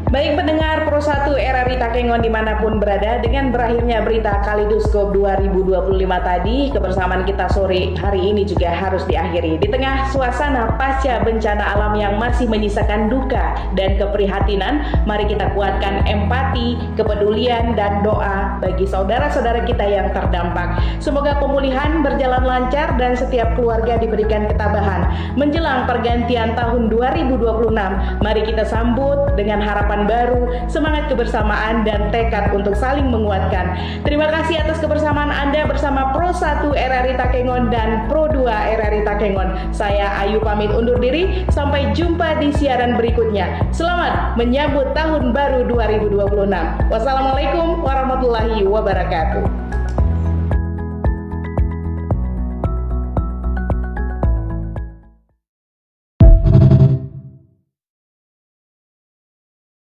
Baik pendengar Pro 1 RRI Takengon dimanapun berada, dengan berakhirnya berita Kaleidoskop 2025 tadi, kebersamaan kita sore hari ini juga harus diakhiri. Di tengah suasana pasca bencana alam yang masih menyisakan duka dan keprihatinan, mari kita kuatkan empati, kepedulian, dan doa bagi saudara-saudara kita yang terdampak. Semoga pemulihan berjalan lancar dan setiap keluarga diberikan ketabahan. Menjelang pergantian tahun 2026, mari kita sambut dengan harapan baru, semangat kebersamaan dan tekad untuk saling menguatkan. Terima kasih atas kebersamaan Anda bersama Pro 1 RRI Takengon dan Pro 2 RRI Takengon. Saya Ayu pamit undur diri, sampai jumpa di siaran berikutnya. Selamat menyambut tahun baru 2026. Wassalamualaikum warahmatullahi wabarakatuh.